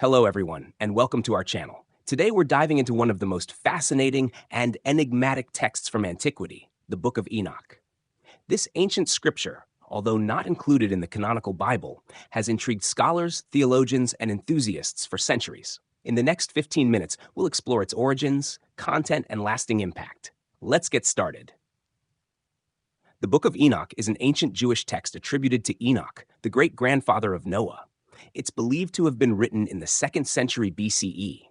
Hello, everyone, and welcome to our channel. Today, we're diving into one of the most fascinating and enigmatic texts from antiquity, the Book of Enoch. This ancient scripture, although not included in the canonical Bible, has intrigued scholars, theologians, and enthusiasts for centuries. In the next 15 minutes, we'll explore its origins, content, and lasting impact. Let's get started. The Book of Enoch is an ancient Jewish text attributed to Enoch, the great-grandfather of Noah. It's believed to have been written in the 2nd century BCE.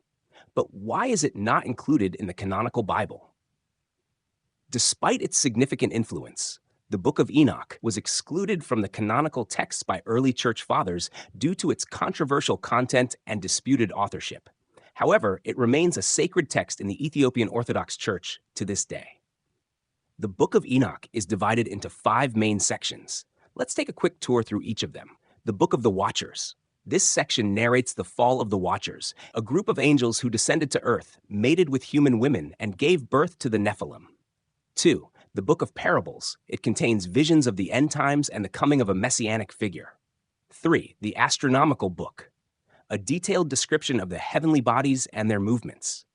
But why is it not included in the canonical Bible? Despite its significant influence, the Book of Enoch was excluded from the canonical texts by early church fathers due to its controversial content and disputed authorship. However, it remains a sacred text in the Ethiopian Orthodox Church to this day. The Book of Enoch is divided into 5 main sections. Let's take a quick tour through each of them. The Book of the Watchers. This section narrates the fall of the Watchers, a group of angels who descended to earth, mated with human women, and gave birth to the Nephilim. 2. The Book of Parables. It contains visions of the end times and the coming of a messianic figure. 3. The Astronomical Book. A detailed description of the heavenly bodies and their movements.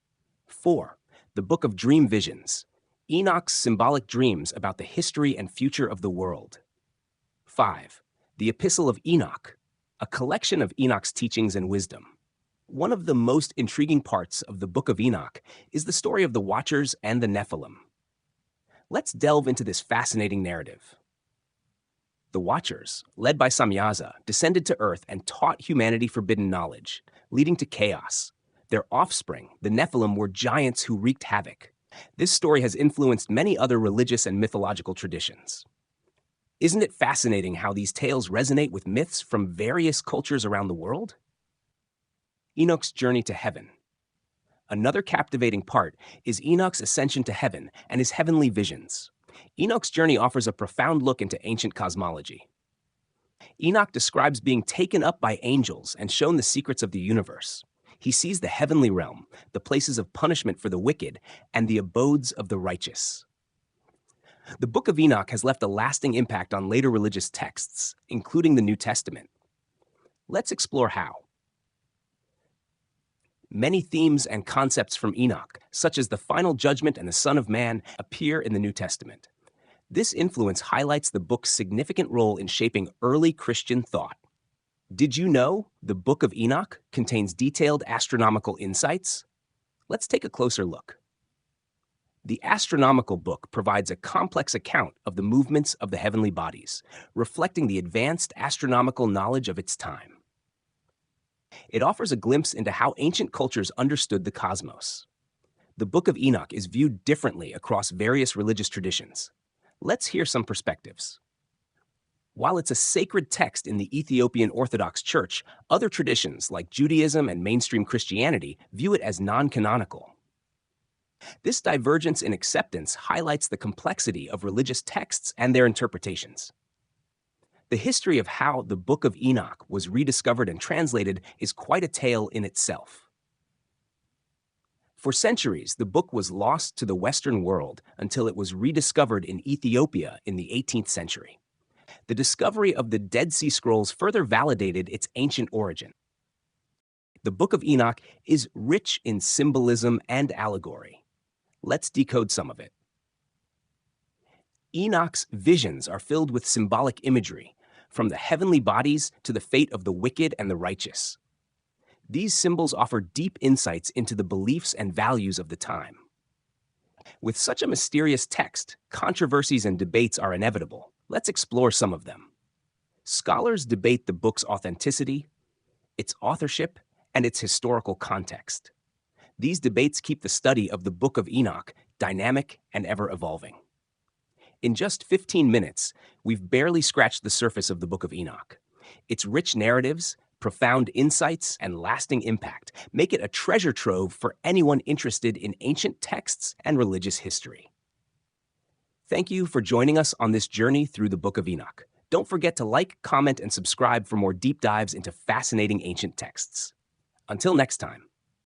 4. The Book of Dream Visions. Enoch's symbolic dreams about the history and future of the world. 5. The Epistle of Enoch, a collection of Enoch's teachings and wisdom. One of the most intriguing parts of the Book of Enoch is the story of the Watchers and the Nephilim. Let's delve into this fascinating narrative. The Watchers, led by Samyaza, descended to earth and taught humanity forbidden knowledge, leading to chaos. Their offspring, the Nephilim, were giants who wreaked havoc. This story has influenced many other religious and mythological traditions. Isn't it fascinating how these tales resonate with myths from various cultures around the world? Enoch's journey to heaven. Another captivating part is Enoch's ascension to heaven and his heavenly visions. Enoch's journey offers a profound look into ancient cosmology. Enoch describes being taken up by angels and shown the secrets of the universe. He sees the heavenly realm, the places of punishment for the wicked, and the abodes of the righteous. The Book of Enoch has left a lasting impact on later religious texts, including the New Testament. Let's explore how. Many themes and concepts from Enoch, such as the final judgment and the Son of Man, appear in the New Testament. This influence highlights the book's significant role in shaping early Christian thought. Did you know the Book of Enoch contains detailed astronomical insights? Let's take a closer look. The Astronomical Book provides a complex account of the movements of the heavenly bodies, reflecting the advanced astronomical knowledge of its time. It offers a glimpse into how ancient cultures understood the cosmos. The Book of Enoch is viewed differently across various religious traditions. Let's hear some perspectives. While it's a sacred text in the Ethiopian Orthodox Church, other traditions like Judaism and mainstream Christianity view it as non-canonical. This divergence in acceptance highlights the complexity of religious texts and their interpretations. The history of how the Book of Enoch was rediscovered and translated is quite a tale in itself. For centuries, the book was lost to the Western world until it was rediscovered in Ethiopia in the 18th century. The discovery of the Dead Sea Scrolls further validated its ancient origin. The Book of Enoch is rich in symbolism and allegory. Let's decode some of it. Enoch's visions are filled with symbolic imagery, from the heavenly bodies to the fate of the wicked and the righteous. These symbols offer deep insights into the beliefs and values of the time. With such a mysterious text, controversies and debates are inevitable. Let's explore some of them. Scholars debate the book's authenticity, its authorship, and its historical context. These debates keep the study of the Book of Enoch dynamic and ever-evolving. In just 15 minutes, we've barely scratched the surface of the Book of Enoch. Its rich narratives, profound insights, and lasting impact make it a treasure trove for anyone interested in ancient texts and religious history. Thank you for joining us on this journey through the Book of Enoch. Don't forget to like, comment, and subscribe for more deep dives into fascinating ancient texts. Until next time.